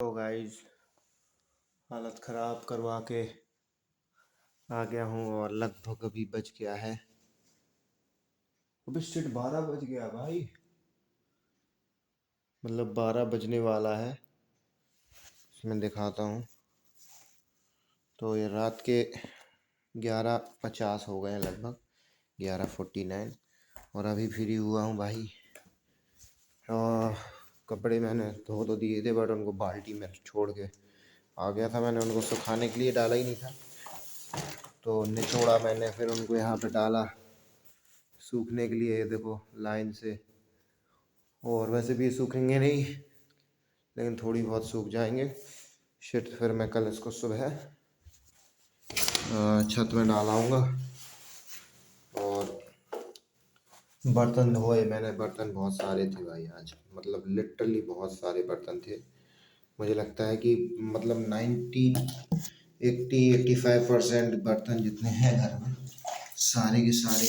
तो गाइस हालत ख़राब करवा के आ गया हूँ और लगभग अभी बज गया है। अभी स्ट्रेट 12 बज गया भाई, मतलब 12 बजने वाला है। इसमें दिखाता हूँ तो ये रात के 11:50 हो गए हैं, लगभग 11:49। और अभी फ्री हुआ हूँ भाई। और कपड़े मैंने धो तो दिए थे, बट उनको बाल्टी में छोड़ के आ गया था। मैंने उनको सुखाने के लिए डाला ही नहीं था, तो निचोड़ा मैंने, फिर उनको यहाँ पे डाला सूखने के लिए। ये देखो लाइन से। और वैसे भी ये सूखेंगे नहीं, लेकिन थोड़ी बहुत सूख जाएंगे। शिट, फिर मैं कल इसको सुबह छत में डालाऊंगा। और बर्तन धोए मैंने, बर्तन बहुत सारे थे भाई आज, मतलब लिटरली बहुत सारे बर्तन थे। मुझे लगता है कि मतलब 85% बर्तन जितने हैं घर में, सारे के सारे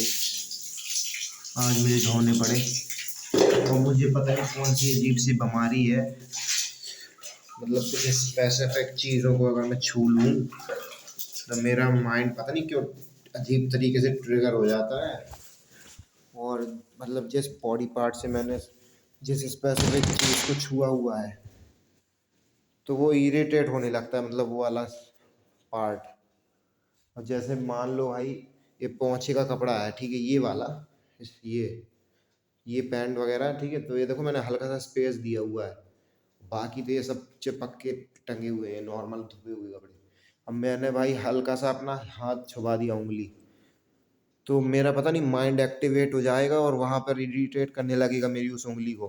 आज मुझे धोने पड़े। और मुझे पता नहीं कौन सी अजीब सी बीमारी है, मतलब कुछ स्पेसिफिक चीज़ों को अगर मैं छू लूँ तो मेरा माइंड पता नहीं क्यों अजीब तरीके से ट्रिगर हो जाता है। और मतलब जिस बॉडी पार्ट से मैंने जिस स्पेसिफिक चीज़ को छुआ हुआ है, तो वो इरिटेट होने लगता है, मतलब वो वाला पार्ट। और जैसे मान लो भाई, ये पोंछे का कपड़ा है, ठीक है, ये वाला, ये पैंट वगैरह, ठीक है, तो ये देखो मैंने हल्का सा स्पेस दिया हुआ है। बाकी तो ये सब चिपक के टंगे हुए हैं, नॉर्मल धुपे हुए कपड़े। अब मैंने भाई हल्का सा अपना हाथ छुपा दिया, उंगली, तो मेरा पता नहीं माइंड एक्टिवेट हो जाएगा और वहाँ पर इरिटेट करने लगेगा मेरी उस उंगली को,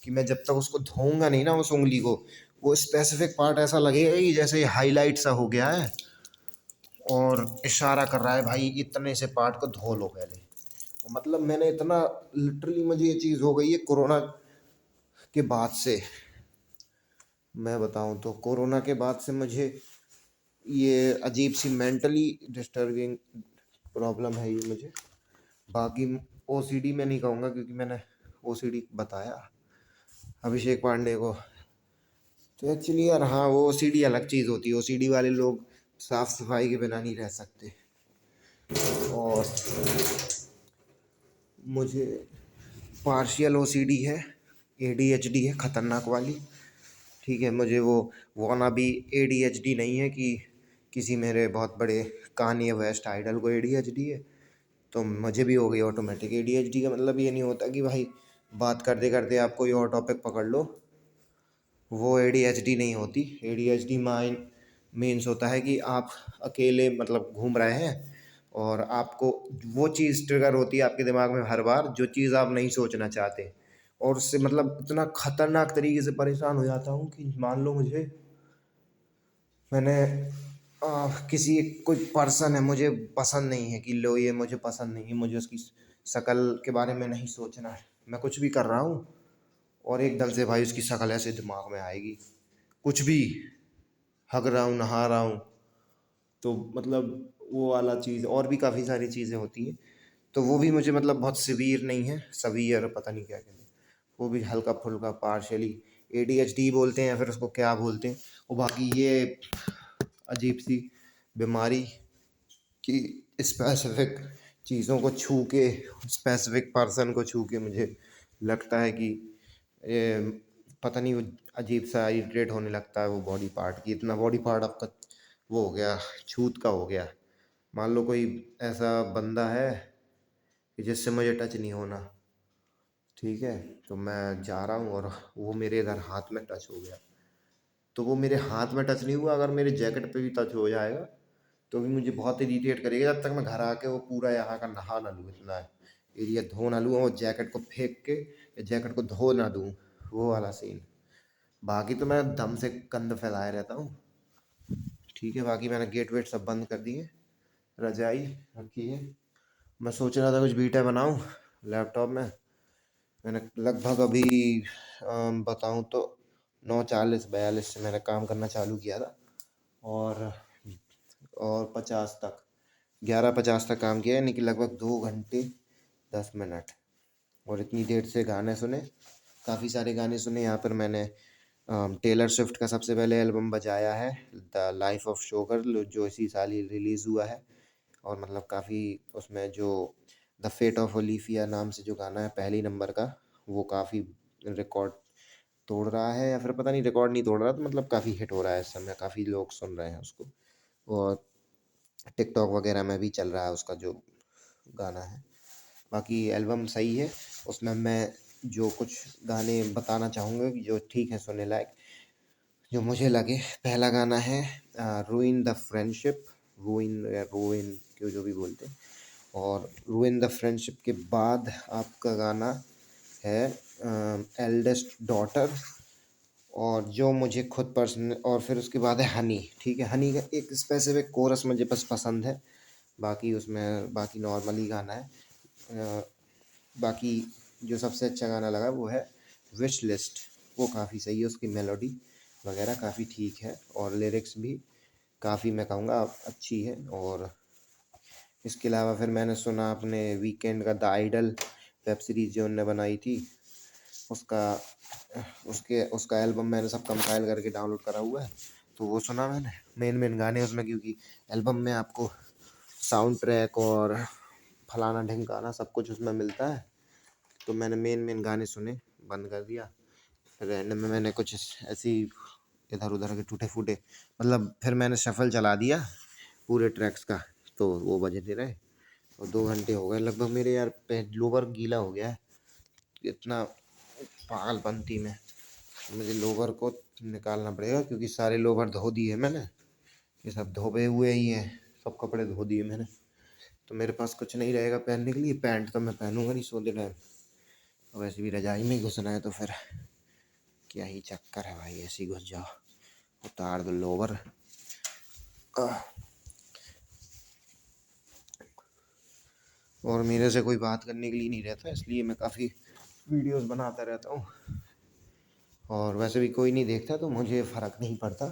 कि मैं जब तक उसको धोऊंगा नहीं ना उस उंगली को, वो स्पेसिफिक पार्ट ऐसा लगेगा कि जैसे हाईलाइट सा हो गया है और इशारा कर रहा है भाई इतने से पार्ट को धो लो पहले। मतलब मैंने इतना, लिटरली मुझे ये चीज़ हो गई है कोरोना के बाद से। मैं बताऊं तो कोरोना के बाद से मुझे ये अजीब सी मेंटली डिस्टर्बिंग प्रॉब्लम है ये मुझे। बाकी ओसीडी में नहीं कहूँगा, क्योंकि मैंने ओसीडी बताया अभिषेक पांडे को। तो एक्चुअली यार, हाँ, वो ओसीडी अलग चीज़ होती है। ओसीडी वाले लोग साफ सफाई के बिना नहीं रह सकते। और मुझे पार्शियल ओसीडी है, एडीएचडी है खतरनाक वाली, ठीक है। मुझे वो ना भी एडीएचडी नहीं है कि किसी मेरे बहुत बड़े कान्ये वेस्ट आइडल को एडीएचडी है, तो मुझे भी हो गई ऑटोमेटिक। एडीएचडी का मतलब ये नहीं होता कि भाई बात करते करते आप कोई और टॉपिक पकड़ लो, वो एडीएचडी नहीं होती। एडीएचडी मीन्स होता है कि आप अकेले मतलब घूम रहे हैं और आपको वो चीज़ ट्रिगर होती है आपके दिमाग में हर बार, जो चीज़ आप नहीं सोचना चाहते। और उससे मतलब इतना खतरनाक तरीके से परेशान हो जाता हूँ कि मान लो मैंने किसी कोई पर्सन है, मुझे पसंद नहीं है, कि लो ये मुझे पसंद नहीं है, मुझे उसकी शक्ल के बारे में नहीं सोचना है, मैं कुछ भी कर रहा हूँ और एकदम से भाई उसकी शक्ल ऐसे दिमाग में आएगी, कुछ भी, हग रहा हूँ, नहा रहा हूँ, तो मतलब वो वाला चीज़। और भी काफ़ी सारी चीज़ें होती हैं, तो वो भी मुझे मतलब बहुत सिवियर नहीं है, सवियर पता नहीं क्या कहते हैं, वो भी हल्का फुल्का पार्शली एडीएचडी बोलते हैं या फिर उसको क्या बोलते हैं। और बाकी ये अजीब सी बीमारी कि स्पेसिफिक चीज़ों को छू के, स्पेसिफिक पर्सन को छू के मुझे लगता है कि ये पता नहीं, वो अजीब सा इरिटेट होने लगता है वो बॉडी पार्ट की। इतना बॉडी पार्ट आपका वो हो गया, छूत का हो गया। मान लो कोई ऐसा बंदा है कि जिससे मुझे टच नहीं होना, ठीक है, तो मैं जा रहा हूँ और वो मेरे इधर हाथ में टच हो गया, तो वो मेरे हाथ में टच नहीं हुआ, अगर मेरे जैकेट पे भी टच हो जाएगा तो भी मुझे बहुत इरीटेट करेगा, जब तक मैं घर आके वो पूरा यहाँ का नहा ना लूँ, इतना एरिया धो ना लूँ और जैकेट को फेंक के या जैकेट को धो ना दूँ, वो वाला सीन। बाकी तो मैं दम से कंध फैलाए रहता हूँ, ठीक है। बाकी मैंने गेट वेट सब बंद कर दिए, रजाई रखी है। मैं सोच रहा था कुछ बीटा बनाऊँ लैपटॉप में। मैंने लगभग अभी बताऊँ तो 9:40-42 से मैंने काम करना चालू किया था, और 50 तक, 11:50 तक काम किया, यानी कि लगभग 2 घंटे 10 मिनट। और इतनी देर से गाने सुने, काफ़ी सारे गाने सुने। यहाँ पर मैंने टेलर स्विफ्ट का सबसे पहले एल्बम बजाया है, द लाइफ ऑफ शोगर, जो इसी साल ही रिलीज़ हुआ है। और मतलब काफ़ी उसमें जो द फेट ऑफ ओलिफिया नाम से जो गाना है पहली नंबर का, वो काफ़ी रिकॉर्ड तोड़ रहा है, या फिर पता नहीं रिकॉर्ड नहीं तोड़ रहा, तो मतलब काफ़ी हिट हो रहा है इस समय, काफ़ी लोग सुन रहे हैं उसको। और टिकटॉक वगैरह में भी चल रहा है उसका जो गाना है। बाकी एल्बम सही है। उसमें मैं जो कुछ गाने बताना चाहूँगा कि जो ठीक है सुनने लायक, जो मुझे लगे, पहला गाना है रूइन द फ्रेंडशिप, रूइन या रूइन क्यों जो भी बोलते हैं। और रूइन द फ्रेंडशिप के बाद आपका गाना है एल्डेस्ट डॉटर, और जो मुझे खुद पर्सनल, और फिर उसके बाद है हनी। ठीक है, हनी का एक स्पेसिफिक कोरस मुझे बस पसंद है, बाकी उसमें बाकी नॉर्मल ही गाना है। बाकी जो सबसे अच्छा गाना लगा वो है विश लिस्ट, वो काफ़ी सही है, उसकी मेलोडी वगैरह काफ़ी ठीक है, और लिरिक्स भी काफ़ी मैं कहूँगा अच्छी है। और इसके अलावा फिर मैंने सुना अपने वीकेंड का द आइडल वेब सीरीज़ जो उनने बनाई थी, उसका उसका एल्बम मैंने सब कंपाइल करके डाउनलोड करा हुआ है, तो वो सुना मैंने मेन गाने उसमें, क्योंकि एल्बम में आपको साउंड ट्रैक और फलाना ढिमकाना सब कुछ उसमें मिलता है। तो मैंने मेन गाने सुने, बंद कर दिया। फिर एंड में मैंने कुछ ऐसी इधर उधर के टूटे फूटे, मतलब फिर मैंने शफल चला दिया पूरे ट्रैक्स का, तो वो बजते रहे। और 2 घंटे हो गए लगभग मेरे यार, लोवर गीला हो गया है इतना पागलपंती में। मुझे लोवर को निकालना पड़ेगा, क्योंकि सारे लोवर धो दिए मैंने, ये सब धोबे हुए ही हैं, सब कपड़े धो दिए मैंने। तो मेरे पास कुछ नहीं रहेगा पहनने के लिए, पैंट तो मैं पहनूंगा नहीं सोते टाइम, और वैसे भी रजाई में ही घुसना है, तो फिर क्या ही चक्कर है भाई, ऐसे ही घुस जाओ, उतार दो लोवर। और मेरे से कोई बात करने के लिए नहीं रहता, इसलिए मैं काफ़ी वीडियोस बनाता रहता हूँ, और वैसे भी कोई नहीं देखता तो मुझे फ़र्क नहीं पड़ता,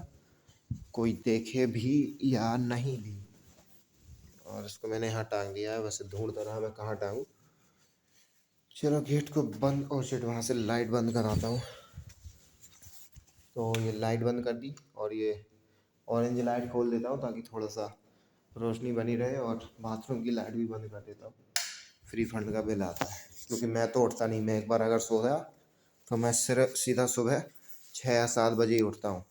कोई देखे भी या नहीं भी। और इसको मैंने यहाँ टांग दिया है, वैसे ढूंढता रहा मैं कहाँ टांगूँ। चलो गेट को बंद, ओ शिट, वहाँ से लाइट बंद कराता हूँ। तो ये लाइट बंद कर दी, और ये ऑरेंज लाइट खोल देता हूँ ताकि थोड़ा सा रोशनी बनी रहे, और बाथरूम की लाइट भी बंद कर देता हूँ, फ्री फंड का बिल आता है। क्योंकि मैं तो उठता नहीं, मैं एक बार अगर सो गया तो मैं सिर्फ सीधा सुबह 6 या 7 बजे ही उठता हूँ।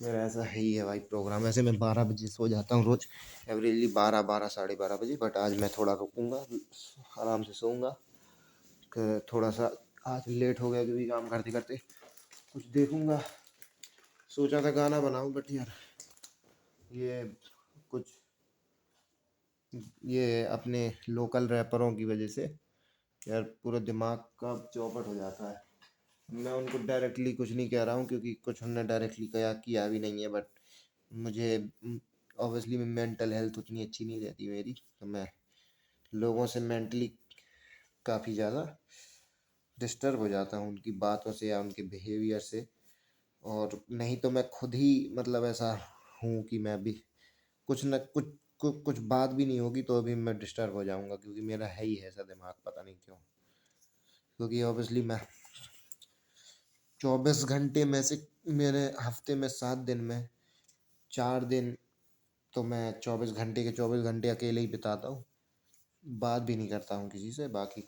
मेरा ऐसा है ही है भाई प्रोग्राम। वैसे मैं 12 बजे सो जाता हूँ रोज़, एवरेजली 12, 12, 12:30 बजे, बट आज मैं थोड़ा रुकूँगा, आराम से सोऊंगा। थोड़ा सा आज लेट हो गया क्योंकि काम करते करते कुछ देखूँगा। सोचा था गाना बनाऊँ, बट यार ये कुछ ये अपने लोकल रैपरों की वजह से यार पूरा दिमाग का चौपट हो जाता है। मैं उनको डायरेक्टली कुछ नहीं कह रहा हूँ, क्योंकि कुछ उन्होंने डायरेक्टली किया भी नहीं है, बट मुझे ऑब्वियसली मेंटल हेल्थ उतनी अच्छी नहीं रहती मेरी, तो मैं लोगों से मेंटली काफ़ी ज़्यादा डिस्टर्ब हो जाता हूँ उनकी बातों से या उनके बिहेवियर से। और नहीं तो मैं खुद ही मतलब ऐसा हूँ कि मैं भी कुछ न कुछ बात भी नहीं होगी तो अभी मैं डिस्टर्ब हो जाऊँगा, क्योंकि मेरा है ही ऐसा दिमाग, पता नहीं क्यों। क्योंकि ऑब्वियसली मैं 24 घंटे में से, मेरे हफ्ते में 7 दिन में 4 दिन तो मैं 24 घंटे के 24 घंटे अकेले ही बिताता हूँ, बात भी नहीं करता हूँ किसी से। बाकी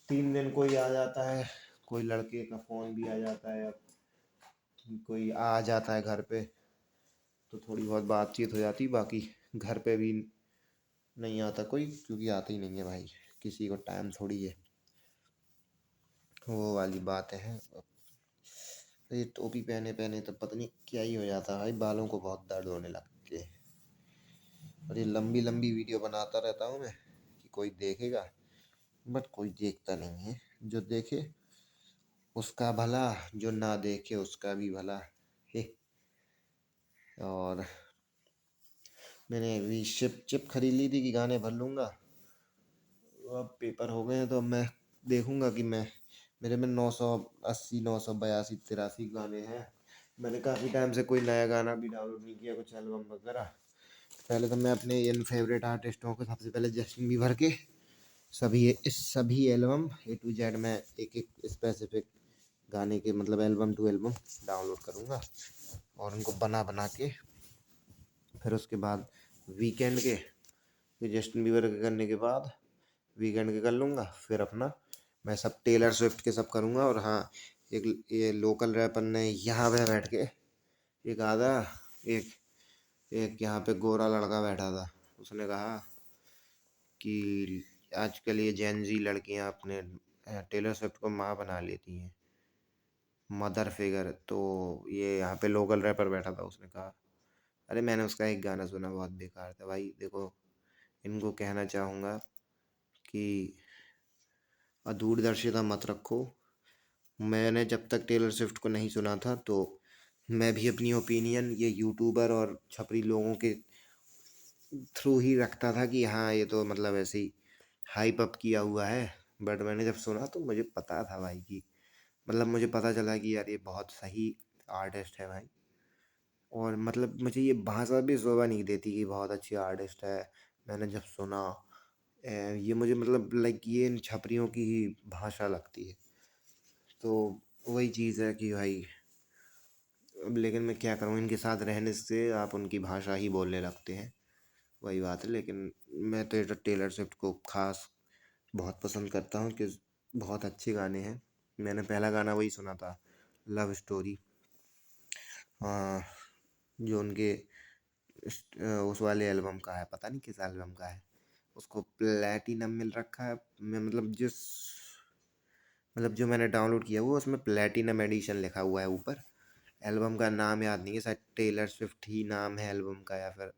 3 दिन कोई आ जाता है, कोई लड़के का फ़ोन भी आ जाता है, या कोई आ जाता है घर पे, तो थोड़ी बहुत बातचीत हो जाती। बाकी घर पे भी नहीं आता कोई, क्योंकि आता ही नहीं है भाई, किसी को टाइम थोड़ी है, वो वाली बातें हैं। ये टोपी पहने पहने तो पता नहीं क्या ही हो जाता है भाई, बालों को बहुत दर्द होने लगते हैं। और ये लंबी लंबी वीडियो बनाता रहता हूँ मैं कि कोई देखेगा, बट कोई देखता नहीं है। जो देखे उसका भला, जो ना देखे उसका भी भला हे। और मैंने अभी चिप खरीद ली थी कि गाने भर लूँगा, अब पेपर हो गए हैं, तो अब मैं देखूँगा कि मेरे में 980, 982, 983 गाने हैं। मैंने काफ़ी टाइम से कोई नया गाना भी डाउनलोड नहीं किया, कुछ एल्बम वगैरह। पहले तो मैं अपने इन फेवरेट आर्टिस्टों को सबसे पहले जस्टिन बीबर के सभी एल्बम A to Z में एक एक स्पेसिफिक गाने के मतलब एल्बम टू एल्बम डाउनलोड करूँगा और उनको बना बना के फिर उसके बाद वीकेंड के फिर जस्टिन बीबर के करने के बाद वीकेंड के कर लूँगा। फिर अपना मैं सब टेलर स्विफ्ट के सब करूँगा। और हाँ, एक ये लोकल रैपर ने यहाँ पे बैठ के एक आधा एक एक यहाँ पे गोरा लड़का बैठा था, उसने कहा कि आजकल ये जेन जी लड़कियाँ अपने टेलर स्विफ्ट को माँ बना लेती हैं, मदर फिगर। तो ये यहाँ पे लोकल रैपर बैठा था, उसने कहा, अरे मैंने उसका एक गाना सुना, बहुत बेकार था भाई। देखो, इनको कहना चाहूँगा कि अदूरदर्शिता मत रखो। मैंने जब तक टेलर स्विफ्ट को नहीं सुना था तो मैं भी अपनी ओपिनियन ये यूट्यूबर और छपरी लोगों के थ्रू ही रखता था कि हाँ ये तो मतलब ऐसे ही हाइप अप किया हुआ है। बट मैंने जब सुना तो मुझे पता था भाई कि मतलब मुझे पता चला कि यार ये बहुत सही आर्टिस्ट है भाई। और मतलब मुझे ये भाषा भी शोभा नहीं देती कि बहुत अच्छी आर्टिस्ट है। मैंने जब सुना ये मुझे मतलब लाइक ये इन छपरियों की ही भाषा लगती है। तो वही चीज़ है कि भाई अब लेकिन मैं क्या करूँ, इनके साथ रहने से आप उनकी भाषा ही बोलने लगते हैं, वही बात है। लेकिन मैं तो टेलर स्विफ्ट को खास बहुत पसंद करता हूँ कि बहुत अच्छे गाने हैं। मैंने पहला गाना वही सुना था, लव स्टोरी, जो उनके उस वाले एल्बम का है, पता नहीं किस एल्बम का है। उसको प्लेटिनम मिल रखा है। मैं मतलब जो मैंने डाउनलोड किया वो उसमें प्लेटिनम एडिशन लिखा हुआ है ऊपर। एल्बम का नाम याद नहीं है, शायद टेलर स्विफ्ट ही नाम है एल्बम का या फिर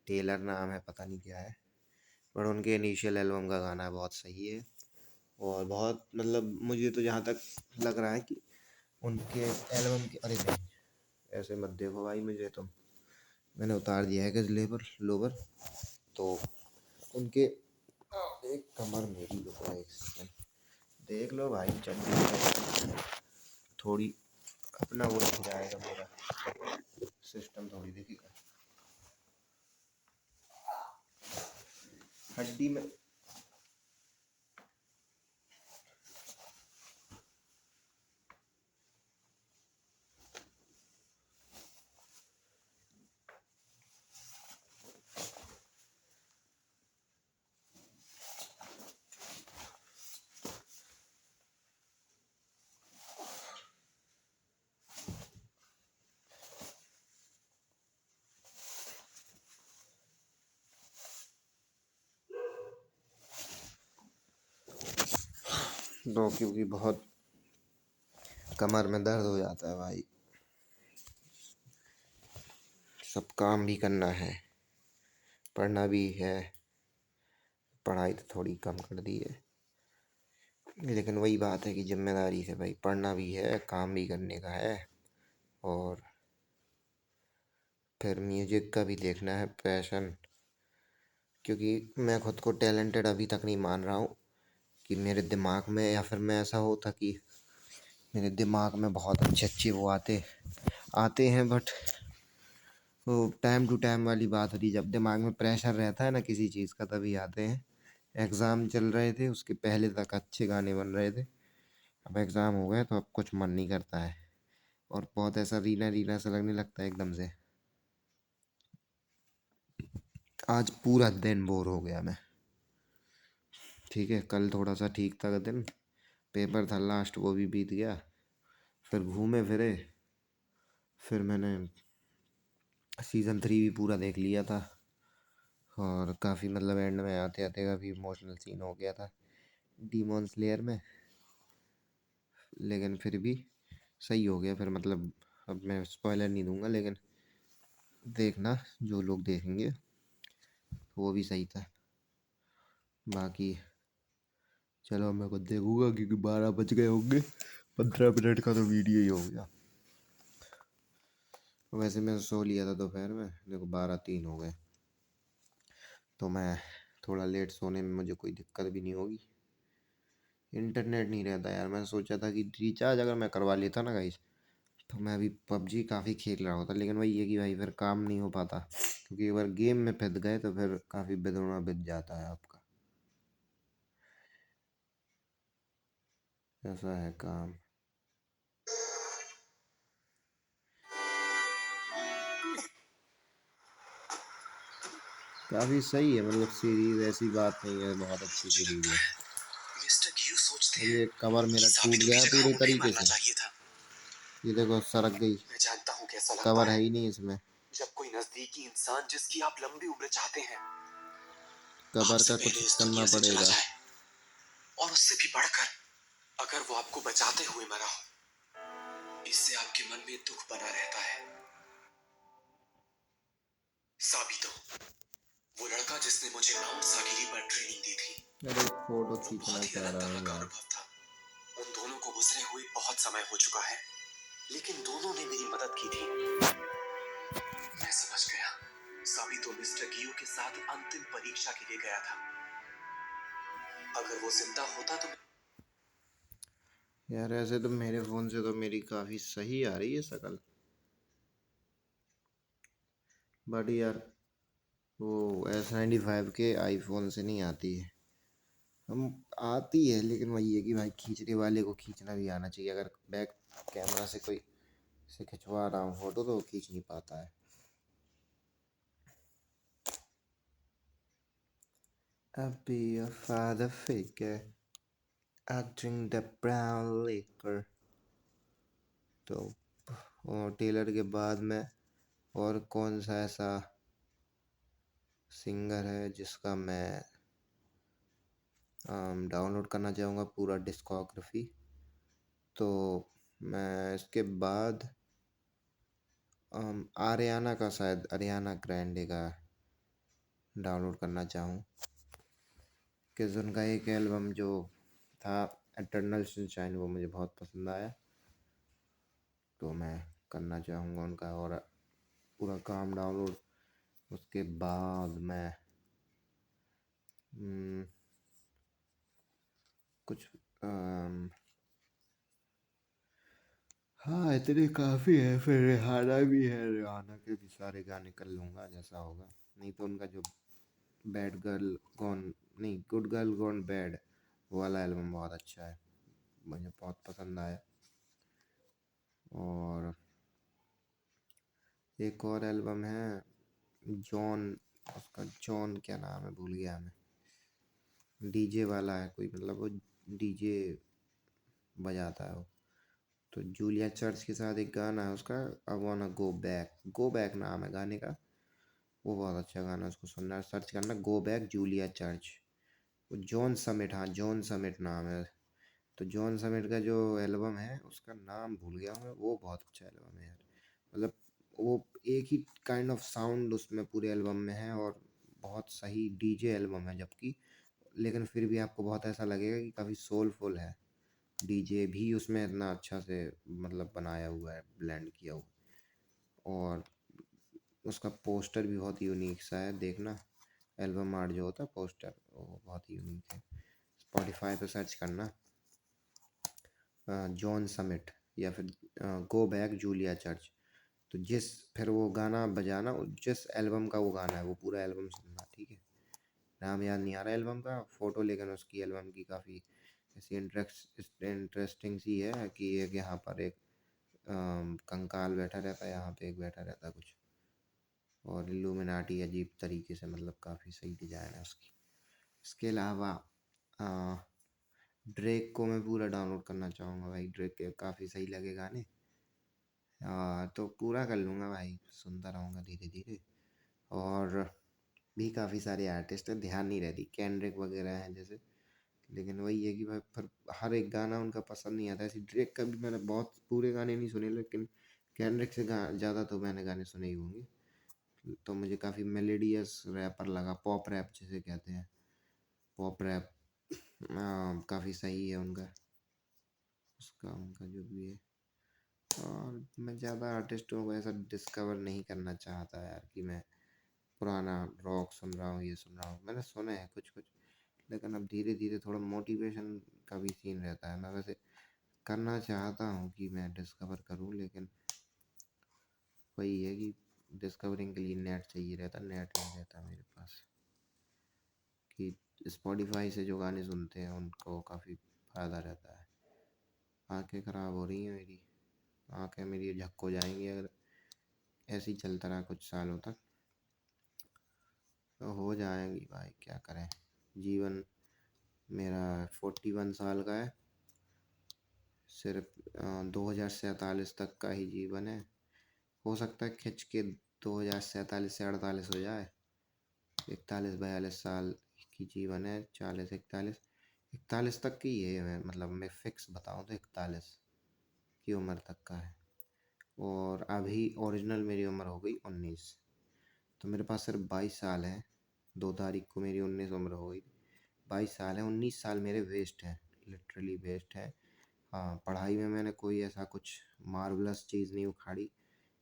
टेलर नाम है, पता नहीं क्या है। पर उनके इनिशियल एल्बम का गाना बहुत सही है। और बहुत मतलब मुझे तो जहाँ तक लग रहा है कि उनके एल्बम के, अरे नहीं ऐसे मत देखो भाई मुझे, तो मैंने उतार दिया है कि लेबर लोबर। तो उनके एक कमर मेरी रुको एक सेकंड, देख लो भाई चंडीगढ़ थोड़ी अपना वो हो जाएगा, मेरा सिस्टम थोड़ी देखिएगा हड्डी में। दो क्योंकि बहुत कमर में दर्द हो जाता है भाई, सब काम भी करना है, पढ़ना भी है। पढ़ाई तो थोड़ी कम कर दी है, लेकिन वही बात है कि जिम्मेदारी से भाई पढ़ना भी है, काम भी करने का है। और फिर म्यूजिक का भी देखना है पैशन, क्योंकि मैं खुद को टैलेंटेड अभी तक नहीं मान रहा हूँ कि मेरे दिमाग में, या फिर मैं ऐसा होता कि मेरे दिमाग में बहुत अच्छे अच्छे वो आते आते हैं। बट वो टाइम टू टाइम वाली बात होती है, जब दिमाग में प्रेशर रहता है ना किसी चीज़ का तभी आते हैं। एग्ज़ाम चल रहे थे, उसके पहले तक अच्छे गाने बन रहे थे, अब एग्ज़ाम हो गए तो अब कुछ मन नहीं करता है और बहुत ऐसा रीना रीना सा लगने लगता है एकदम से। आज पूरा दिन बोर हो गया मैं। ठीक है, कल थोड़ा सा ठीक था दिन, पेपर था लास्ट वो भी बीत गया। फिर घूमे फिरे, फिर मैंने सीज़न 3 भी पूरा देख लिया था। और काफ़ी मतलब एंड में आते आते काफ़ी इमोशनल सीन हो गया था डीमॉन स्लेयर में, लेकिन फिर भी सही हो गया। फिर मतलब अब मैं स्पॉइलर नहीं दूंगा, लेकिन देखना जो लोग देखेंगे, वो भी सही था। बाकी चलो मैं खुद देखूंगा क्योंकि 12 बज गए होंगे, 15 मिनट का तो वीडियो ही हो गया। वैसे मैं सो लिया था दोपहर में, देखो 12:03 हो गए, तो मैं थोड़ा लेट सोने में मुझे कोई दिक्कत भी नहीं होगी। इंटरनेट नहीं रहता यार, मैंने सोचा था कि रिचार्ज अगर मैं करवा लेता ना गाइस, तो मैं अभी पबजी काफ़ी खेल रहा होता। लेकिन वही है कि भाई फिर काम नहीं हो पाता, क्योंकि एक बार गेम में फंस गए तो फिर काफ़ी बिगड़ना बिक जाता है आपका, ऐसा है काम। काफ़ी सही है, मतलब सीरीज़ ऐसी बात नहीं है, बहुत अच्छी मुझे सीरीज़ लगता है। है मिस्टर गियो सोचते और हैं ये कवर कि मेरा टूट साबितों की गया है जगह पूरे उन्हें तरीके मरना से। चाहिए था। ये देखो सरक गई, मैं जानता हूँ कैसा लगता कवर है है ही नहीं इसमें। जब कोई नजदीकी इंसान जिसकी आप लंबी उम्र चाहते हैं कवर आपसे का पहले कुछ इस करना दुनिया से चला पड़ेगा। जाए, और उससे भी बढ़कर अगर वो आपको बचाते हुए मरा हो, इससे आपके मन में दुख बना रहता है। साबितो, वो लड़का जिसने मुझे माउंट सागिरी पर ट्रेनिंग दी थी, अरे फोटो वो खींचना बहुत ही चाह अलग रहा तरह हूँ का यार। अनुभव था। उन दोनों को गुजरे हुए बहुत समय हो चुका है, लेकिन दोनों ने मेरी मदद की थी। मैं समझ गया, साबितो मिस्टर गियो के साथ अंतिम परीक्षा के लिए गया था। अगर वो जिंदा होता तो यार ऐसे तो मेरे फ़ोन से तो मेरी काफ़ी सही आ रही है शक्ल, बट यार वो S95 के आईफोन से नहीं आती है। हम आती है लेकिन वही है कि भाई खींचने वाले को खींचना भी आना चाहिए। अगर बैक कैमरा से कोई से खिंचवा रहा हूँ फोटो तो वो खींच नहीं पाता है। I'll be your father figure, I drink the brown liquor। तो और टेलर के बाद में और कौन सा ऐसा सिंगर है जिसका मैं डाउनलोड करना चाहूँगा पूरा डिस्कॉग्राफी। तो मैं इसके बाद आरियाना का, शायद अरियाना ग्रैंडे का डाउनलोड करना चाहूँ, कि उनका एक एल्बम जो था एटर्नल सनशाइन वो मुझे बहुत पसंद आया। तो मैं करना चाहूँगा उनका और पूरा काम डाउनलोड। उसके बाद मैं कुछ हाँ इतने काफ़ी है। फिर रिहाना भी है, रिहाना के भी सारे गाने कर लूँगा जैसा होगा। नहीं तो उनका जो बैड गर्ल गॉन, नहीं गुड गर्ल गॉन बैड वाला एल्बम बहुत अच्छा है, मुझे बहुत पसंद आया। और एक और एल्बम है जॉन, उसका जॉन क्या नाम है भूल गया मैं, डीजे वाला है कोई, मतलब वो डीजे बजाता है वो। तो जूलिया चर्च के साथ एक गाना है उसका, आई वांना गो बैक, गो बैक नाम है गाने का। वो बहुत अच्छा गाना है, उसको सुनना, सर्च करना गो बैक जूलिया चर्च। वो जॉन समिट, हाँ जॉन समिट नाम है। तो जॉन समिट का जो एल्बम है उसका नाम भूल गया हूँ मैं, वो बहुत अच्छा एल्बम है यार। मतलब वो एक ही काइंड ऑफ साउंड उसमें पूरे एल्बम में है, और बहुत सही डीजे एल्बम है जबकि, लेकिन फिर भी आपको बहुत ऐसा लगेगा कि काफ़ी सोलफुल है। डीजे भी उसमें इतना अच्छा से मतलब बनाया हुआ है, ब्लेंड किया हुआ। और उसका पोस्टर भी बहुत यूनिक सा है, देखना एल्बम आर्ट जो होता है पोस्टर वो बहुत यूनिक है। स्पॉटिफाई पे सर्च करना जॉन समिट या फिर गो बैक जूलिया चर्च। तो जिस फिर वो गाना बजाना, जिस एल्बम का वो गाना है वो पूरा एल्बम सुनना, ठीक है। नाम याद नहीं आ रहा एल्बम का, फ़ोटो लेकिन उसकी एल्बम की काफ़ी ऐसी इंटरेस्टिंग सी है कि एक यहाँ पर एक कंकाल बैठा रहता है, यहाँ पे एक बैठा रहता है कुछ, और इल्यूमिनाटी अजीब तरीके से, मतलब काफ़ी सही डिज़ाइन है उसकी। इसके अलावा ड्रेक को मैं पूरा डाउनलोड करना चाहूँगा भाई, ड्रेक के काफ़ी सही लगे गाने। तो पूरा कर लूँगा भाई, सुनता रहूँगा धीरे धीरे। और भी काफ़ी सारे आर्टिस्ट हैं, ध्यान नहीं रहती, कैंड्रिक वगैरह हैं जैसे। लेकिन वही है कि भाई फिर हर एक गाना उनका पसंद नहीं आता। ऐसे ड्रेक का भी मैंने बहुत पूरे गाने नहीं सुने, लेकिन कैंड्रिक से ज़्यादा तो मैंने गाने सुने ही होंगे। तो मुझे काफ़ी मेलेडियस रैपर लगा, पॉप रैप जिसे कहते हैं, पॉप रैप काफ़ी सही है उनका, उसका उनका जो भी है। और मैं ज़्यादा आर्टिस्टों को ऐसा डिस्कवर नहीं करना चाहता यार कि मैं पुराना रॉक सुन रहा हूँ, ये सुन रहा हूँ। मैंने सुने हैं कुछ कुछ, लेकिन अब धीरे धीरे थोड़ा मोटिवेशन का भी सीन रहता है। मैं वैसे करना चाहता हूँ कि मैं डिस्कवर करूँ, लेकिन वही है कि डिस्कवरिंग के लिए नेट चाहिए रहता, नेट नहीं रहता मेरे पास। कि स्पॉटिफाई से जो गाने सुनते हैं उनको काफ़ी फ़ायदा रहता है। आंखें ख़राब हो रही हैं मेरी, आंखें मेरी झक्क हो जाएंगी अगर ऐसे ही चलता रहा कुछ सालों तक। तो हो जाएंगी भाई, क्या करें। जीवन मेरा 41 साल का है, सिर्फ 2047 तक का ही जीवन है। हो सकता है खिंच के 2047 से 48 हो जाए। 41 42 साल की जीवन है, 40 41, 41 तक की है। मतलब मैं फिक्स बताऊँ तो 41 की उम्र तक का है। और अभी ओरिजिनल मेरी उम्र हो गई 19। तो मेरे पास सिर्फ 22 साल है। 2 तारीख को मेरी 19 उम्र हो गई। 22 साल है, 19 साल मेरे वेस्ट हैं, लिटरली वेस्ट है। हाँ, पढ़ाई में मैंने कोई ऐसा कुछ मार्वलस चीज़ नहीं उखाड़ी।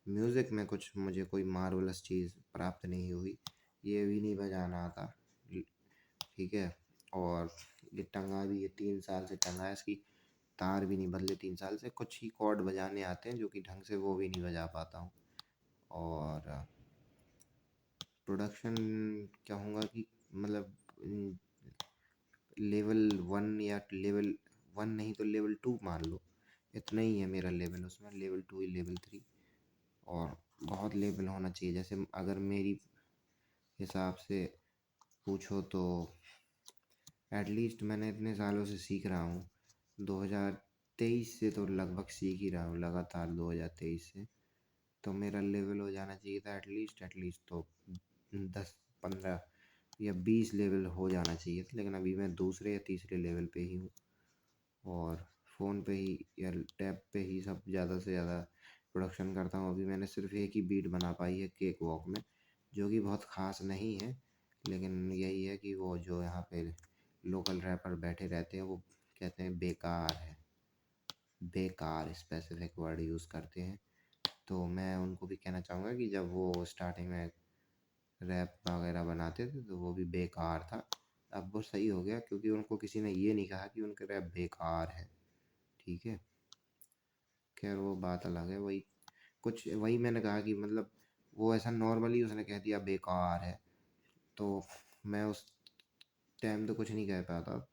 म्यूज़िक में कुछ मुझे कोई मार्वलस चीज़ प्राप्त नहीं हुई। ये भी नहीं बजाना आता, ठीक है। और ये टंगा भी, ये 3 साल से टंगा है, इसकी तार भी नहीं बदले 3 साल से। कुछ ही कॉर्ड बजाने आते हैं जो कि ढंग से वो भी नहीं बजा पाता हूँ। और प्रोडक्शन कहूँगा कि मतलब लेवल 1 या लेवल 1 नहीं तो लेवल 2 मान लो। इतना ही है मेरा लेवल उसमें, लेवल 2 या लेवल 3। और बहुत लेवल होना चाहिए। जैसे अगर मेरी हिसाब से पूछो तो एटलीस्ट मैंने इतने सालों से सीख रहा हूँ, 2023 से तो लगभग सीख ही रहा हूँ लगातार, 2023 से। तो मेरा लेवल हो जाना चाहिए था एटलीस्ट तो 10 15 या 20 लेवल हो जाना चाहिए था। लेकिन अभी मैं दूसरे या तीसरे लेवल पे ही हूँ। और फ़ोन पे ही या टैब पे ही सब ज़्यादा से ज़्यादा प्रोडक्शन करता हूँ। अभी मैंने सिर्फ एक ही बीट बना पाई है केक वॉक में, जो कि बहुत ख़ास नहीं है। लेकिन यही है कि वो जो यहाँ पे लोकल रैपर बैठे रहते हैं वो कहते हैं बेकार है, बेकार स्पेसिफिक वर्ड यूज़ करते हैं। तो मैं उनको भी कहना चाहूँगा कि जब वो स्टार्टिंग में रैप वगैरह बनाते थे तो वो भी बेकार था। अब वो सही हो गया क्योंकि उनको किसी ने ये नहीं कहा कि उनके रैप बेकार है, ठीक है। खैर वो बात अलग है। वही कुछ वही मैंने कहा कि मतलब वो ऐसा नॉर्मली उसने कह दिया बेकार है, तो मैं उस टाइम तो कुछ नहीं कह पाता।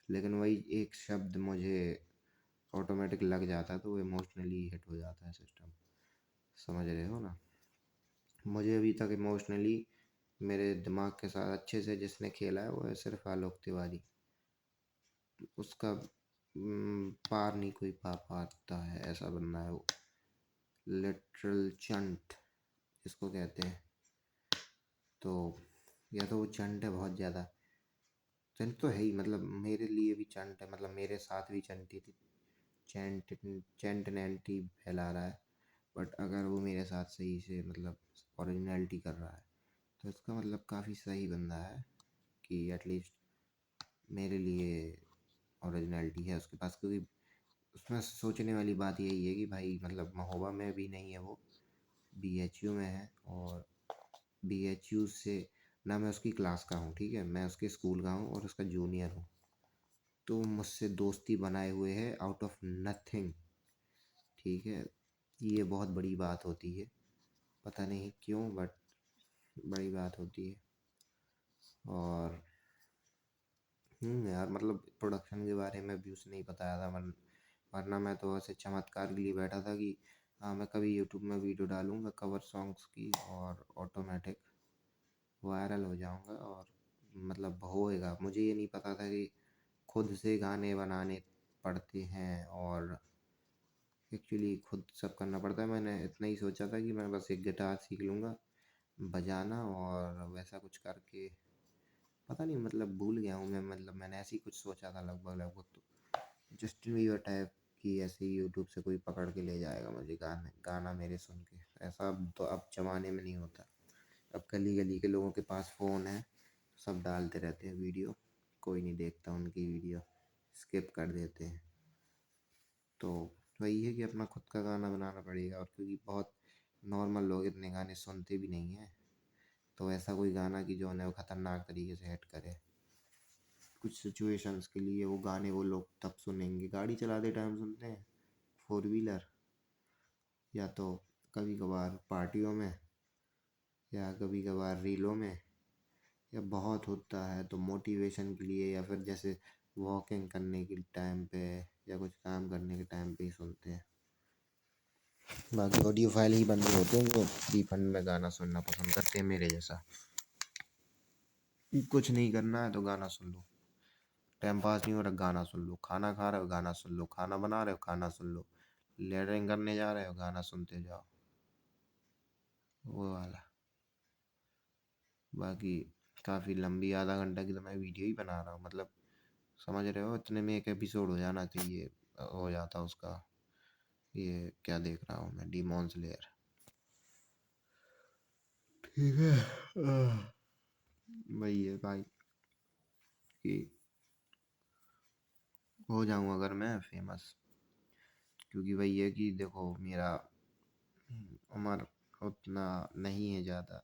लेकिन वही एक शब्द मुझे ऑटोमेटिक लग जाता है तो वो इमोशनली हिट हो जाता है सिस्टम, समझ रहे हो ना। मुझे अभी तक इमोशनली मेरे दिमाग के साथ अच्छे से जिसने खेला है वो है सिर्फ आलोक तिवारी। उसका पार नहीं कोई पा पाता है, ऐसा बनना है वो। लिटरल चंट जिसको कहते हैं। तो या तो वो चंट है बहुत ज़्यादा, चंट तो है ही, मतलब मेरे लिए भी चंट है, मतलब मेरे साथ भी चंटी थी। चैंट चैंट नैंटी फैला रहा है। बट अगर वो मेरे साथ सही से मतलब ओरिजिनलिटी कर रहा है तो इसका मतलब काफ़ी सही बंदा है कि एटलीस्ट मेरे लिए ओरिजिनलिटी है उसके पास। क्योंकि उसमें सोचने वाली बात यही है कि भाई मतलब महोबा में भी नहीं है वो, BHU में है। और BHU से ना मैं उसकी क्लास का हूँ, ठीक है, मैं उसके स्कूल का हूँ और उसका जूनियर हूँ। तो मुझसे दोस्ती बनाए हुए है आउट ऑफ नथिंग, ठीक है। ये बहुत बड़ी बात होती है, पता नहीं क्यों बट बड़ी बात होती है। और यार मतलब प्रोडक्शन के बारे में भी उसने ही बताया था। वरना मैं तो ऐसे चमत्कार के लिए बैठा था कि हाँ मैं कभी यूट्यूब में वीडियो डालूँगा कवर सॉन्ग्स की और ऑटोमेटिक वायरल हो जाऊँगा। और मतलब होएगा। मुझे ये नहीं पता था कि खुद से गाने बनाने पड़ते हैं और एक्चुअली खुद सब करना पड़ता है। मैंने इतना ही सोचा था कि मैं बस एक गिटार सीख लूँगा बजाना और वैसा कुछ करके, पता नहीं मतलब भूल गया हूँ मैं। मतलब मैंने ऐसे ही कुछ सोचा था लगभग लगभग। तो जस्टिन बीबर टाइप की ऐसे ही यूट्यूब से कोई पकड़ के ले जाएगा मुझे गाना मेरे सुन के। ऐसा तो अब ज़माने में नहीं होता। अब गली गली के लोगों के पास फ़ोन है, सब डालते रहते हैं वीडियो, कोई नहीं देखता उनकी वीडियो, स्किप कर देते हैं। तो वही है कि अपना खुद का गाना बनाना पड़ेगा। और क्योंकि बहुत नॉर्मल लोग इतने गाने सुनते भी नहीं हैं, तो ऐसा कोई गाना कि जो उन्हें ख़तरनाक तरीके से हिट करे। कुछ सिचुएशंस के लिए वो गाने वो लोग तब सुनेंगे, गाड़ी चलाते टाइम सुनते हैं, फोर व्हीलर, या तो कभी कभार पार्टियों में, या कभी कभार रीलों में, या बहुत होता है तो मोटिवेशन के लिए, या फिर जैसे वॉकिंग करने के टाइम पे या कुछ काम करने के टाइम पे ही सुनते हैं। बाकी ऑडियो फाइल ही बंदे होते हैं जो फ्री फंड में गाना सुनना पसंद करते हैं मेरे जैसा। कुछ नहीं करना है तो गाना सुन लो, टाइम पास नहीं हो रहा गाना सुन लो, खाना खा रहे हो गाना सुन लो, खाना बना रहे हो गाना सुन लो, लेटरिंग करने जा रहे हो गाना सुनते जाओ, वो वाला। बाकी काफ़ी लंबी आधा घंटा की तो मैं वीडियो ही बना रहा हूँ, मतलब समझ रहे हो, इतने में एक एपिसोड हो जाना चाहिए। हो जाता उसका। ये क्या देख रहा हूँ मैं, डीमॉन स्लेयर। ठीक है। वही है भाई कि हो जाऊँ अगर मैं फेमस, क्योंकि वही है कि देखो मेरा उम्र उतना नहीं है ज़्यादा,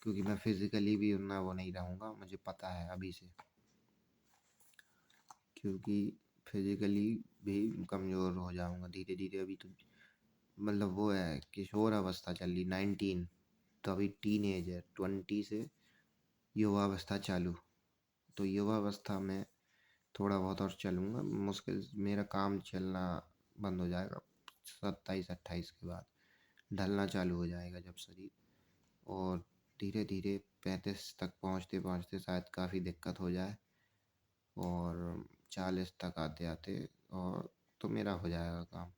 क्योंकि मैं फिज़िकली भी उतना वो नहीं रहूँगा, मुझे पता है अभी से, क्योंकि फिज़िकली भी कमज़ोर हो जाऊँगा धीरे धीरे। अभी तो मतलब वो है किशोर अवस्था चल रही, 19, तो अभी टीन एज है, 20 से युवावस्था चालू। तो युवावस्था में थोड़ा बहुत और चलूँगा, मुश्किल मेरा काम चलना बंद हो जाएगा 27-28 के बाद, ढलना चालू हो जाएगा जब शरीर, और धीरे धीरे 35 तक पहुँचते पहुँचते शायद काफ़ी दिक्कत हो जाए, और 40 तक आते आते और तो मेरा हो जाएगा काम।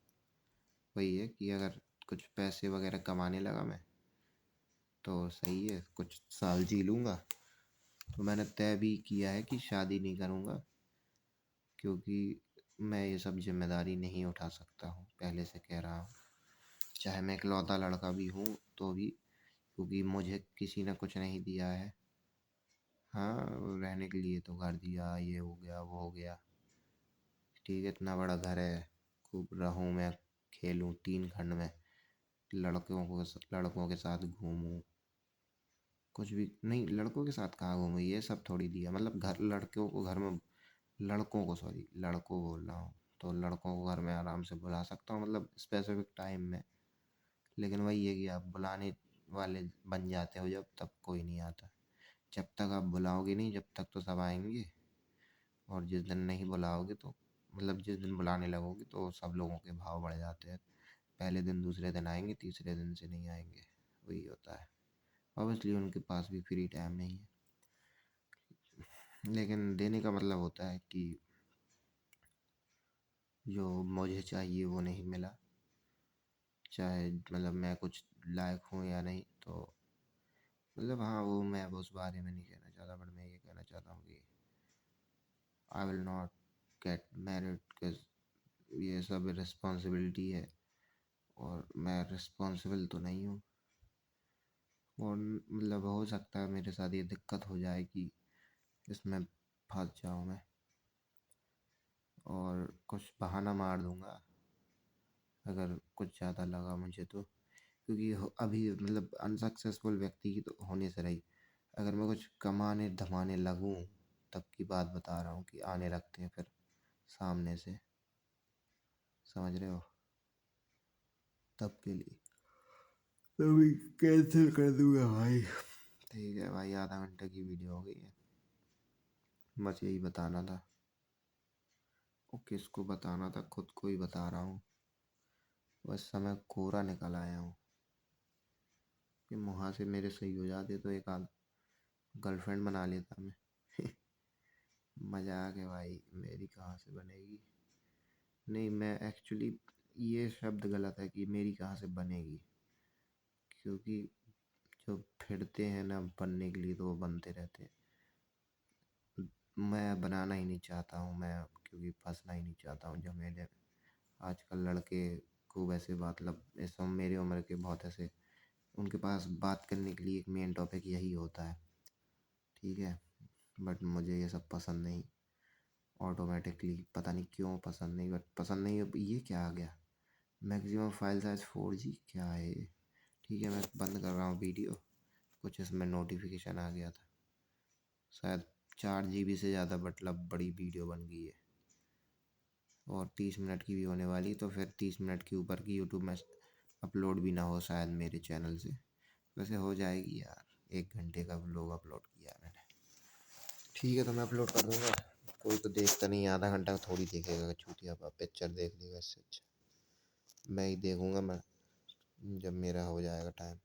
वही है कि अगर कुछ पैसे वगैरह कमाने लगा मैं तो सही है, कुछ साल जी लूँगा। तो मैंने तय भी किया है कि शादी नहीं करूँगा, क्योंकि मैं ये सब जिम्मेदारी नहीं उठा सकता हूँ, पहले से कह रहा हूँ। चाहे मैं इकलौता लड़का भी हूँ तो भी, क्योंकि मुझे किसी ने कुछ नहीं दिया है। हाँ, रहने के लिए तो घर दिया, ये हो गया वो हो गया, ठीक है, इतना बड़ा घर है, खूब रहूँ मैं, खेलूँ 3 खंड में, लड़कों के साथ घूमूँ, कुछ भी नहीं, लड़कों के साथ कहाँ घूमूँ, ये सब थोड़ी दिया, मतलब घर लड़कों को घर में, लड़कों को सॉरी लड़कों बोल रहा हूँ, तो लड़कों को घर में आराम से बुला सकता हूँ, मतलब स्पेसिफिक टाइम में। लेकिन वही है कि आप बुलाने वाले बन जाते हो जब, तब कोई नहीं आता। जब तक आप बुलाओगे नहीं जब तक तो सब आएंगे, और जिस दिन नहीं बुलाओगे तो, मतलब जिस दिन बुलाने लगोगे तो सब लोगों के भाव बढ़ जाते हैं। पहले दिन दूसरे दिन आएंगे, तीसरे दिन से नहीं आएंगे, वही होता है। ऑब्वियसली उनके पास भी फ्री टाइम नहीं है, लेकिन देने का मतलब होता है कि जो मुझे चाहिए वो नहीं मिला, चाहे मतलब मैं कुछ लायक हूँ या नहीं, तो मतलब हाँ, वो मैं उस बारे में नहीं कहना चाहता, बट मैं ये कहना चाहता हूँ कि I will not get married, because ये सब रिस्पॉन्सिबिलिटी है, और मैं रिस्पॉन्सिबल तो नहीं हूँ, और मतलब हो सकता है मेरे साथ ये दिक्कत हो जाए कि इसमें फंस जाऊँ मैं, और कुछ बहाना मार दूँगा अगर कुछ ज़्यादा लगा मुझे तो, क्योंकि अभी मतलब अनसक्सेसफुल व्यक्ति की तो होने से रही, अगर मैं कुछ कमाने धमाने लगूँ तब की बात बता रहा हूँ, कि आने लगते हैं फिर सामने से, समझ रहे हो, तब के लिए तभी कैंसिल कर दूंगा भाई। ठीक है भाई, आधा घंटे की वीडियो हो गई है, बस यही बताना था, और किसको बताना था, खुद को ही बता रहा हूँ, बस समय कोरा निकल आया हूँ, कि मुहासे मेरे सही हो जाते तो एक आध गर्लफ्रेंड बना लेता मैं। मजाक है भाई, मेरी कहाँ से बनेगी, नहीं मैं एक्चुअली, ये शब्द गलत है कि मेरी कहाँ से बनेगी, क्योंकि जो फिरते हैं ना बनने के लिए तो वो बनते रहते हैं, मैं बनाना ही नहीं चाहता हूँ मैं, क्योंकि फंसना ही नहीं चाहता हूँ झमेले। आजकल लड़के को वैसे बात लब इस मेरी उम्र के बहुत ऐसे, उनके पास बात करने के लिए एक मेन टॉपिक यही होता है, ठीक है, बट मुझे ये सब पसंद नहीं, ऑटोमेटिकली पता नहीं क्यों पसंद नहीं, बट पसंद नहीं। अब ये क्या आ गया, मैक्सिमम फाइल साइज 4G, क्या है ये, ठीक है, मैं बंद कर रहा हूँ वीडियो, कुछ इसमें नोटिफिकेशन आ गया था, शायद 4 GB से ज़्यादा, मतलब बड़ी वीडियो बन गई है, और 30 मिनट की भी होने वाली, तो फिर 30 मिनट के ऊपर की यूट्यूब में अपलोड भी ना हो शायद मेरे चैनल से, वैसे हो जाएगी यार, 1 घंटे का व्लॉग अपलोड किया मैंने, ठीक है, तो मैं अपलोड कर दूंगा, कोई तो देखता नहीं, आधा घंटा थोड़ी देखेगा, छूटिया पिक्चर देख लेगा, इससे अच्छा मैं ही देखूंगा, मैं जब मेरा हो जाएगा टाइम।